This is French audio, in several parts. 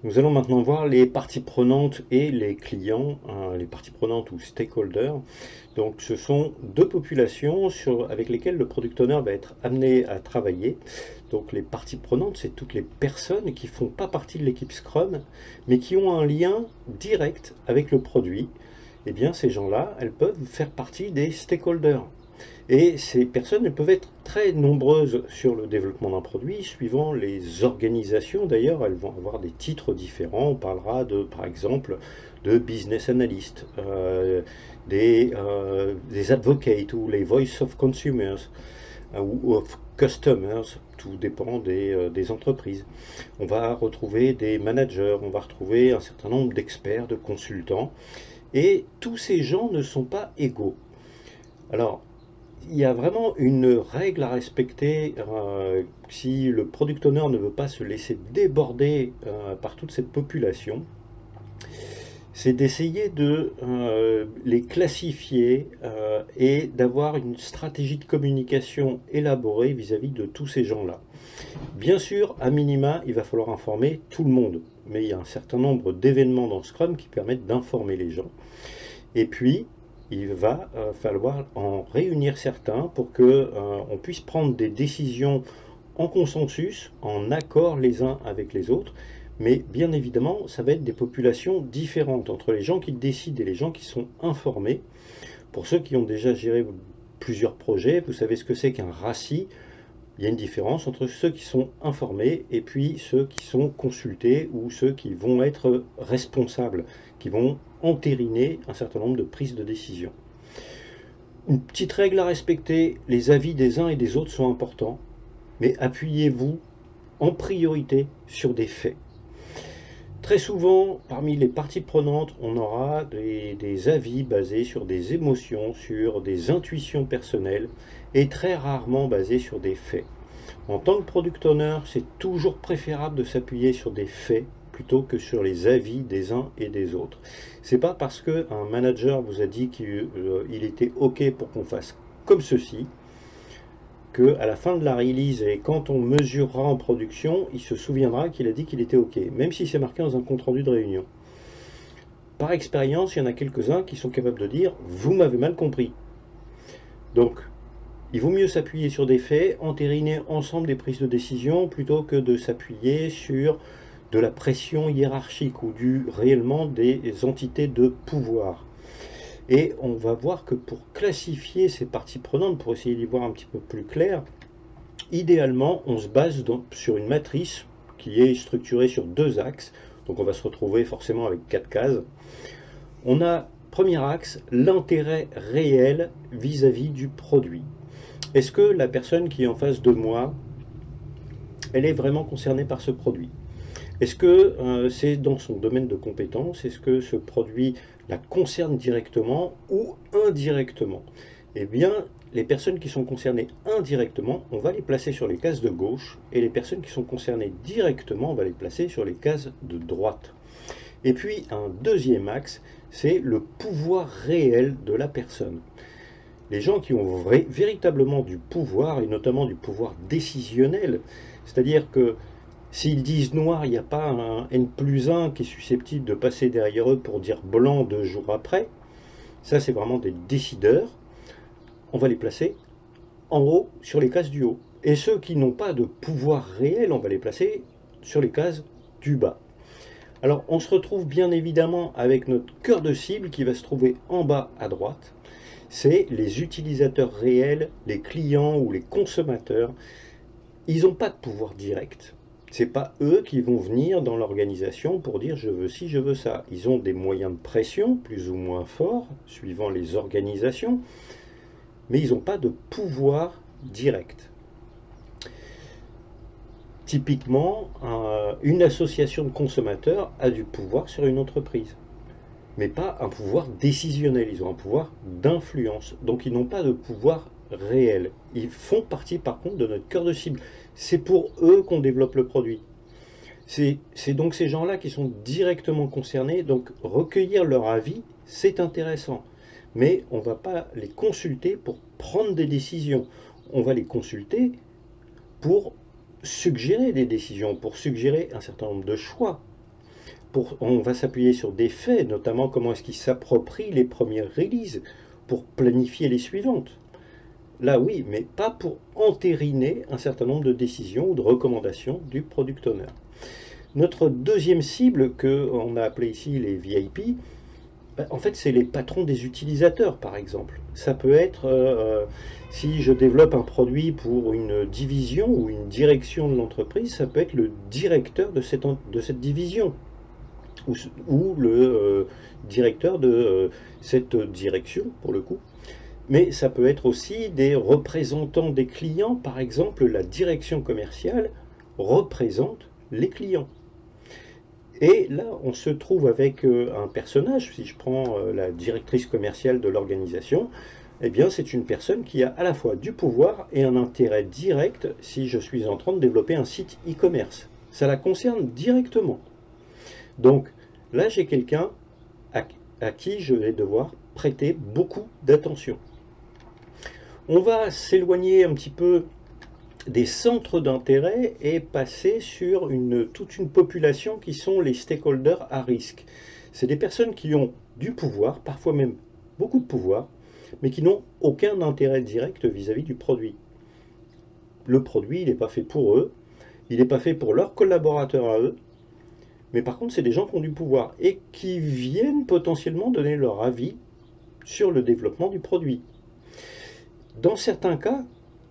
Nous allons maintenant voir les parties prenantes et les clients, les parties prenantes ou stakeholders. Donc, ce sont deux populations avec lesquelles le product owner va être amené à travailler. Donc, les parties prenantes, c'est toutes les personnes qui ne font pas partie de l'équipe Scrum, mais qui ont un lien direct avec le produit. Eh bien, ces gens-là, elles peuvent faire partie des stakeholders. Et ces personnes elles peuvent être très nombreuses sur le développement d'un produit, suivant les organisations. D'ailleurs, elles vont avoir des titres différents. On parlera de, par exemple, de business analyst, des advocates ou les voice of consumers ou of customers. Tout dépend des entreprises. On va retrouver des managers, on va retrouver un certain nombre d'experts, de consultants. Et tous ces gens ne sont pas égaux. Alors, il y a vraiment une règle à respecter si le product owner ne veut pas se laisser déborder par toute cette population. C'est d'essayer de les classifier et d'avoir une stratégie de communication élaborée vis-à-vis de tous ces gens-là. Bien sûr, à minima, il va falloir informer tout le monde, mais il y a un certain nombre d'événements dans Scrum qui permettent d'informer les gens. Et puis, il va falloir en réunir certains pour que on puisse prendre des décisions en consensus, en accord les uns avec les autres. Mais bien évidemment, ça va être des populations différentes entre les gens qui décident et les gens qui sont informés. Pour ceux qui ont déjà géré plusieurs projets, vous savez ce que c'est qu'un RACI. Il y a une différence entre ceux qui sont informés et puis ceux qui sont consultés ou ceux qui vont être responsables, qui vont entériner un certain nombre de prises de décision. Une petite règle à respecter, les avis des uns et des autres sont importants, mais appuyez-vous en priorité sur des faits. Très souvent, parmi les parties prenantes, on aura des avis basés sur des émotions, sur des intuitions personnelles, et très rarement basés sur des faits. En tant que product owner, c'est toujours préférable de s'appuyer sur des faits plutôt que sur les avis des uns et des autres. C'est pas parce qu'un manager vous a dit qu'il était OK pour qu'on fasse comme ceci qu'à la fin de la release et quand on mesurera en production, il se souviendra qu'il a dit qu'il était OK, même si c'est marqué dans un compte-rendu de réunion. Par expérience, il y en a quelques-uns qui sont capables de dire « vous m'avez mal compris ». Donc, il vaut mieux s'appuyer sur des faits, entériner ensemble des prises de décision, plutôt que de s'appuyer sur de la pression hiérarchique ou réellement des entités de pouvoir. Et on va voir que pour classifier ces parties prenantes, pour essayer d'y voir un petit peu plus clair, idéalement, on se base sur une matrice qui est structurée sur deux axes. Donc on va se retrouver forcément avec quatre cases. On a, premier axe, l'intérêt réel vis-à-vis du produit. Est-ce que la personne qui est en face de moi, elle est vraiment concernée par ce produit? Est-ce que c'est dans son domaine de compétence? Est-ce que ce produit la concerne directement ou indirectement? Eh bien, les personnes qui sont concernées indirectement, on va les placer sur les cases de gauche, et les personnes qui sont concernées directement, on va les placer sur les cases de droite. Et puis, un deuxième axe, c'est le pouvoir réel de la personne. Les gens qui ont véritablement du pouvoir, et notamment du pouvoir décisionnel, c'est-à-dire que s'ils disent noir, il n'y a pas un N+1 qui est susceptible de passer derrière eux pour dire blanc 2 jours après. Ça, c'est vraiment des décideurs. On va les placer en haut sur les cases du haut. Et ceux qui n'ont pas de pouvoir réel, on va les placer sur les cases du bas. Alors, on se retrouve bien évidemment avec notre cœur de cible qui va se trouver en bas à droite. C'est les utilisateurs réels, les clients ou les consommateurs. Ils n'ont pas de pouvoir direct. Ce n'est pas eux qui vont venir dans l'organisation pour dire je veux ci, je veux ça. Ils ont des moyens de pression plus ou moins forts, suivant les organisations, mais ils n'ont pas de pouvoir direct. Typiquement, une association de consommateurs a du pouvoir sur une entreprise, mais pas un pouvoir décisionnel, ils ont un pouvoir d'influence. Donc ils n'ont pas de pouvoir réel. Ils font partie par contre de notre cœur de cible. C'est pour eux qu'on développe le produit. C'est donc ces gens-là qui sont directement concernés, donc recueillir leur avis, c'est intéressant. Mais on ne va pas les consulter pour prendre des décisions. On va les consulter pour suggérer des décisions, pour suggérer un certain nombre de choix. On va s'appuyer sur des faits, notamment comment est-ce qu'ils s'approprient les premières releases pour planifier les suivantes. Là, oui, mais pas pour entériner un certain nombre de décisions ou de recommandations du product owner. Notre deuxième cible, qu'on a appelé ici les VIP, en fait, c'est les patrons des utilisateurs, par exemple. Ça peut être, si je développe un produit pour une division ou une direction de l'entreprise, ça peut être le directeur de cette division ou le directeur de cette direction, pour le coup. Mais ça peut être aussi des représentants des clients. Par exemple, la direction commerciale représente les clients. Et là, on se trouve avec un personnage, si je prends la directrice commerciale de l'organisation, eh bien, c'est une personne qui a à la fois du pouvoir et un intérêt direct si je suis en train de développer un site e-commerce. Ça la concerne directement. Donc, là, j'ai quelqu'un à qui je vais devoir prêter beaucoup d'attention. On va s'éloigner un petit peu des centres d'intérêt et passer sur toute une population qui sont les stakeholders à risque. C'est des personnes qui ont du pouvoir, parfois même beaucoup de pouvoir, mais qui n'ont aucun intérêt direct vis-à-vis du produit. Le produit, il n'est pas fait pour eux, il n'est pas fait pour leurs collaborateurs à eux, mais par contre, c'est des gens qui ont du pouvoir et qui viennent potentiellement donner leur avis sur le développement du produit. Dans certains cas,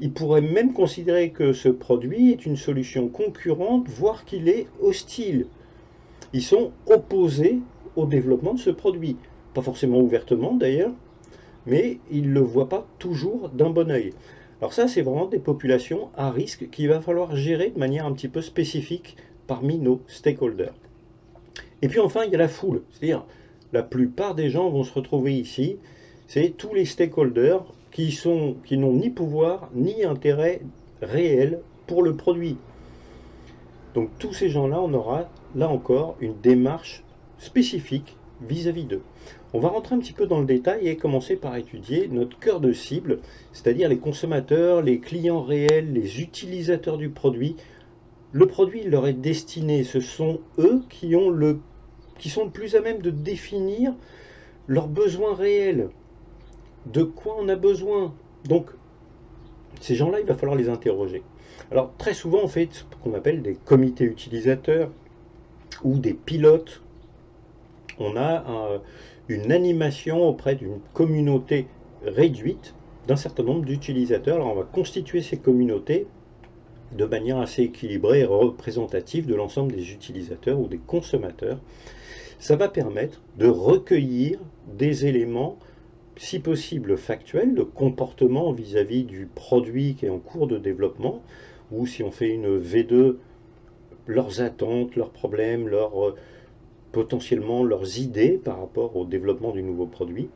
ils pourraient même considérer que ce produit est une solution concurrente, voire qu'il est hostile. Ils sont opposés au développement de ce produit. Pas forcément ouvertement d'ailleurs, mais ils ne le voient pas toujours d'un bon œil. Alors ça, c'est vraiment des populations à risque qu'il va falloir gérer de manière un petit peu spécifique parmi nos stakeholders. Et puis enfin, il y a la foule, c'est-à-dire la plupart des gens vont se retrouver ici, c'est tous les stakeholders qui n'ont ni pouvoir ni intérêt réel pour le produit. Donc tous ces gens-là, on aura là encore une démarche spécifique vis-à-vis d'eux. On va rentrer un petit peu dans le détail et commencer par étudier notre cœur de cible, c'est-à-dire les consommateurs, les clients réels, les utilisateurs du produit. Le produit leur est destiné, ce sont eux qui sont le plus à même de définir leurs besoins réels, de quoi on a besoin. Donc, ces gens-là, il va falloir les interroger. Alors, très souvent, on fait ce qu'on appelle des comités utilisateurs ou des pilotes. On a une animation auprès d'une communauté réduite d'un certain nombre d'utilisateurs. Alors, on va constituer ces communautés de manière assez équilibrée et représentative de l'ensemble des utilisateurs ou des consommateurs. Ça va permettre de recueillir des éléments, si possible factuels, de comportement vis-à-vis du produit qui est en cours de développement, ou si on fait une V2, leurs attentes, leurs problèmes, potentiellement leurs idées par rapport au développement du nouveau produit.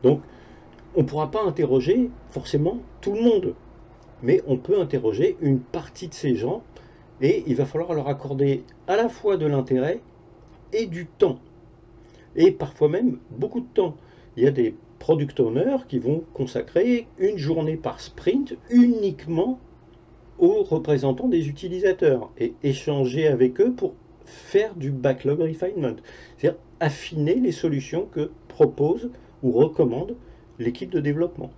Donc, on ne pourra pas interroger forcément tout le monde, mais on peut interroger une partie de ces gens et il va falloir leur accorder à la fois de l'intérêt et du temps, et parfois même beaucoup de temps. Il y a des product owners qui vont consacrer une journée par sprint uniquement aux représentants des utilisateurs et échanger avec eux pour faire du backlog refinement, c'est-à-dire affiner les solutions que propose ou recommande l'équipe de développement.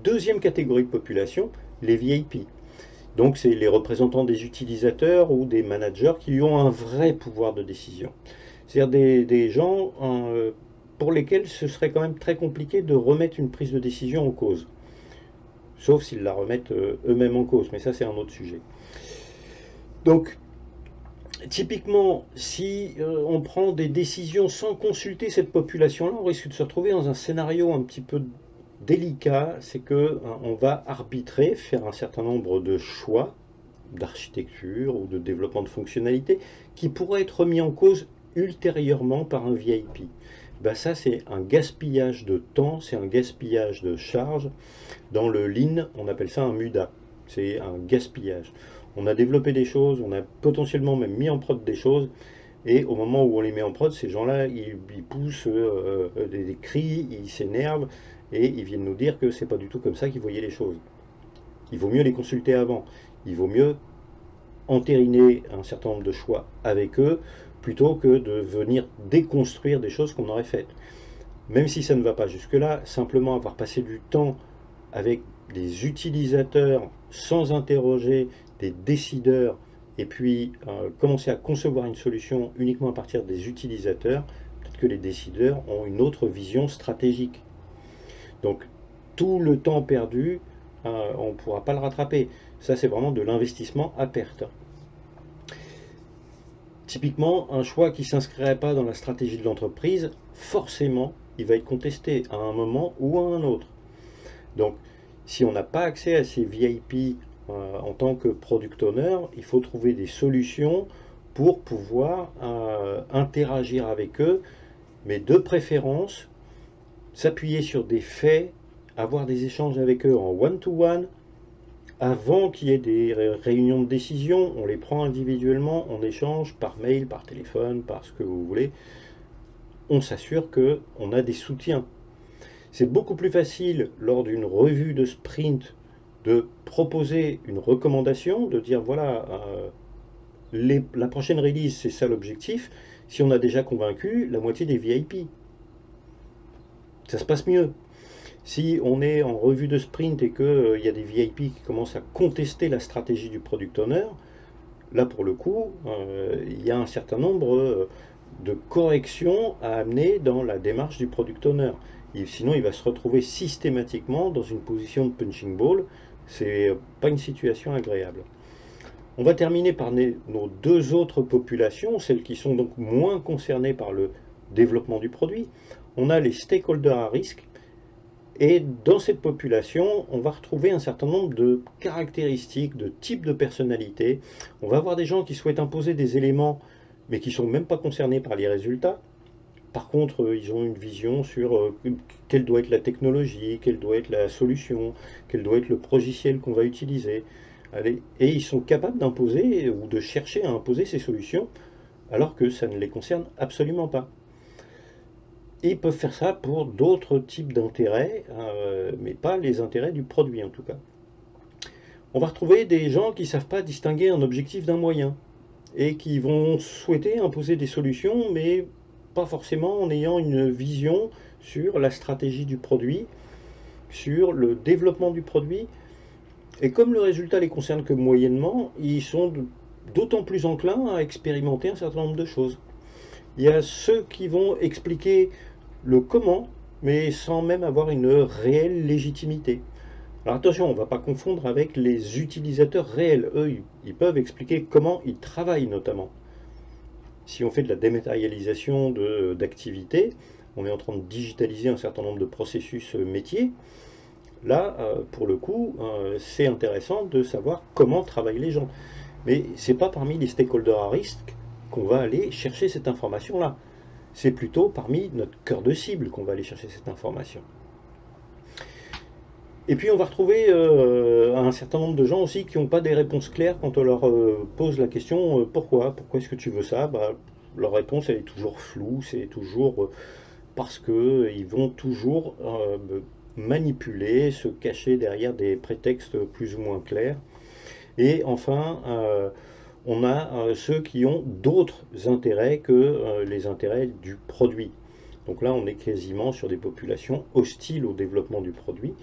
Deuxième catégorie de population, les VIP. Donc c'est les représentants des utilisateurs ou des managers qui ont un vrai pouvoir de décision. C'est-à-dire des gens pour lesquels ce serait quand même très compliqué de remettre une prise de décision en cause. Sauf s'ils la remettent eux-mêmes en cause, mais ça c'est un autre sujet. Donc, typiquement, si on prend des décisions sans consulter cette population-là, on risque de se retrouver dans un scénario un petit peu délicat, c'est qu'on va arbitrer, faire un certain nombre de choix d'architecture ou de développement de fonctionnalités qui pourraient être mis en cause ultérieurement par un VIP. Ben ça, c'est un gaspillage de temps, c'est un gaspillage de charge. Dans le Lean, on appelle ça un MUDA. C'est un gaspillage. On a développé des choses, on a potentiellement même mis en prod des choses, et au moment où on les met en prod, ces gens-là, ils poussent des cris, ils s'énervent, et ils viennent nous dire que c'est pas du tout comme ça qu'ils voyaient les choses. Il vaut mieux les consulter avant. Il vaut mieux entériner un certain nombre de choix avec eux, plutôt que de venir déconstruire des choses qu'on aurait faites. Même si ça ne va pas jusque-là, simplement avoir passé du temps avec des utilisateurs sans interroger des décideurs et puis commencer à concevoir une solution uniquement à partir des utilisateurs, peut-être que les décideurs ont une autre vision stratégique. Donc tout le temps perdu, on ne pourra pas le rattraper. Ça, c'est vraiment de l'investissement à perte. Typiquement, un choix qui ne s'inscrirait pas dans la stratégie de l'entreprise, forcément, il va être contesté à un moment ou à un autre. Donc, si on n'a pas accès à ces VIP en tant que product owner, il faut trouver des solutions pour pouvoir interagir avec eux, mais de préférence, s'appuyer sur des faits, avoir des échanges avec eux en one-to-one, avant qu'il y ait des réunions de décision, on les prend individuellement, on échange par mail, par téléphone, par ce que vous voulez. On s'assure qu'on a des soutiens. C'est beaucoup plus facile lors d'une revue de sprint de proposer une recommandation, de dire voilà, la prochaine release, c'est ça l'objectif, si on a déjà convaincu la moitié des VIP. Ça se passe mieux. Si on est en revue de sprint et qu'il y a des VIP qui commencent à contester la stratégie du product owner, là pour le coup, il y a un certain nombre de corrections à amener dans la démarche du product owner. Et sinon, il va se retrouver systématiquement dans une position de punching ball. C'est pas une situation agréable. On va terminer par nos deux autres populations, celles qui sont donc moins concernées par le développement du produit. On a les stakeholders à risque. Et dans cette population, on va retrouver un certain nombre de caractéristiques, de types de personnalités. On va avoir des gens qui souhaitent imposer des éléments, mais qui ne sont même pas concernés par les résultats. Par contre, ils ont une vision sur quelle doit être la technologie, quelle doit être la solution, quel doit être le logiciel qu'on va utiliser. Allez, et ils sont capables d'imposer ou de chercher à imposer ces solutions, alors que ça ne les concerne absolument pas. Et ils peuvent faire ça pour d'autres types d'intérêts, mais pas les intérêts du produit en tout cas. On va retrouver des gens qui ne savent pas distinguer un objectif d'un moyen et qui vont souhaiter imposer des solutions, mais pas forcément en ayant une vision sur la stratégie du produit, sur le développement du produit. Et comme le résultat les concerne que moyennement, ils sont d'autant plus enclins à expérimenter un certain nombre de choses. Il y a ceux qui vont expliquer le comment, mais sans même avoir une réelle légitimité. Alors attention, on ne va pas confondre avec les utilisateurs réels. Eux, ils peuvent expliquer comment ils travaillent notamment. Si on fait de la dématérialisation d'activités, on est en train de digitaliser un certain nombre de processus métiers. Là, pour le coup, c'est intéressant de savoir comment travaillent les gens. Mais ce n'est pas parmi les stakeholders à risque qu'on va aller chercher cette information-là. C'est plutôt parmi notre cœur de cible qu'on va aller chercher cette information. Et puis on va retrouver un certain nombre de gens aussi qui n'ont pas des réponses claires quand on leur pose la question pourquoi est-ce que tu veux ça, leur réponse elle est toujours floue, c'est toujours parce qu'ils vont toujours manipuler, se cacher derrière des prétextes plus ou moins clairs. Et enfin, on a ceux qui ont d'autres intérêts que les intérêts du produit. Donc là, on est quasiment sur des populations hostiles au développement du produit.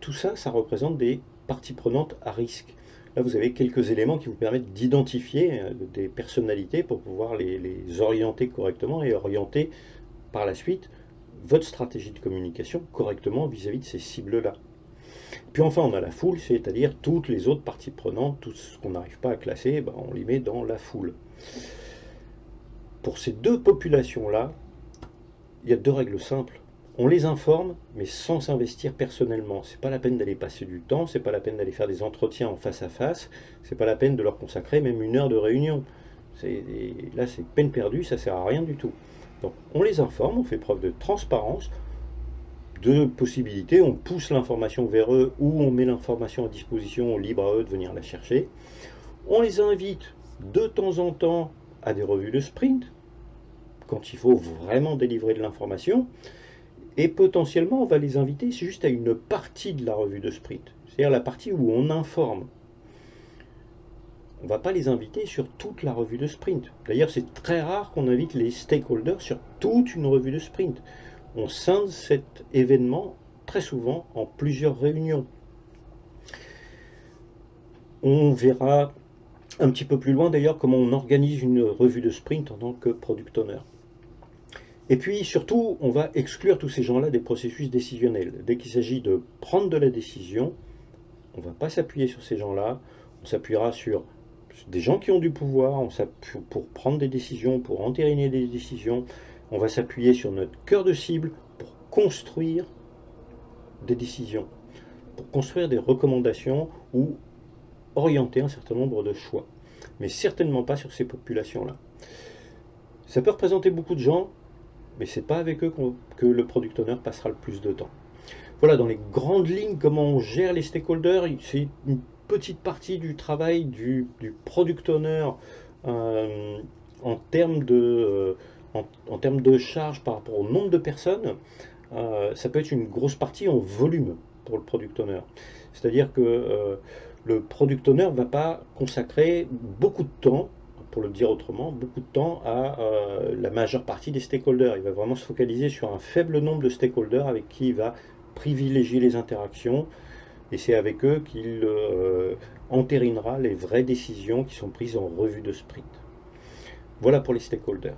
Tout ça, ça représente des parties prenantes à risque. Là, vous avez quelques éléments qui vous permettent d'identifier des personnalités pour pouvoir les orienter correctement et orienter par la suite votre stratégie de communication correctement vis-à-vis de ces cibles-là. Puis enfin, on a la foule, c'est-à-dire toutes les autres parties prenantes, tout ce qu'on n'arrive pas à classer, on les met dans la foule. Pour ces deux populations-là, il y a deux règles simples. On les informe, mais sans s'investir personnellement. C'est pas la peine d'aller passer du temps, c'est pas la peine d'aller faire des entretiens en face à face, c'est pas la peine de leur consacrer même 1 heure de réunion. Là, c'est peine perdue, ça sert à rien du tout. Donc, on les informe, on fait preuve de transparence, de possibilités, on pousse l'information vers eux ou on met l'information à disposition, libre à eux de venir la chercher. On les invite de temps en temps à des revues de sprint, quand il faut vraiment délivrer de l'information, et potentiellement on va les inviter juste à une partie de la revue de sprint, c'est-à-dire la partie où on informe. on ne va pas les inviter sur toute la revue de sprint. D'ailleurs, c'est très rare qu'on invite les stakeholders sur toute une revue de sprint. On scinde cet événement très souvent en plusieurs réunions. On verra un petit peu plus loin d'ailleurs comment on organise une revue de sprint en tant que product owner. Et puis surtout, on va exclure tous ces gens-là des processus décisionnels. Dès qu'il s'agit de prendre de la décision, on ne va pas s'appuyer sur ces gens-là, on s'appuiera sur des gens qui ont du pouvoir, pour prendre des décisions, pour entériner des décisions. On va s'appuyer sur notre cœur de cible pour construire des décisions, pour construire des recommandations ou orienter un certain nombre de choix. Mais certainement pas sur ces populations-là. Ça peut représenter beaucoup de gens, mais c'est pas avec eux que le product owner passera le plus de temps. Voilà, dans les grandes lignes, comment on gère les stakeholders. C'est une petite partie du travail du product owner en termes de charge par rapport au nombre de personnes. Ça peut être une grosse partie en volume pour le product owner. C'est-à-dire que le product owner ne va pas consacrer beaucoup de temps, pour le dire autrement, beaucoup de temps à la majeure partie des stakeholders. Il va vraiment se focaliser sur un faible nombre de stakeholders avec qui il va privilégier les interactions, et c'est avec eux qu'il entérinera les vraies décisions qui sont prises en revue de sprint. Voilà pour les stakeholders.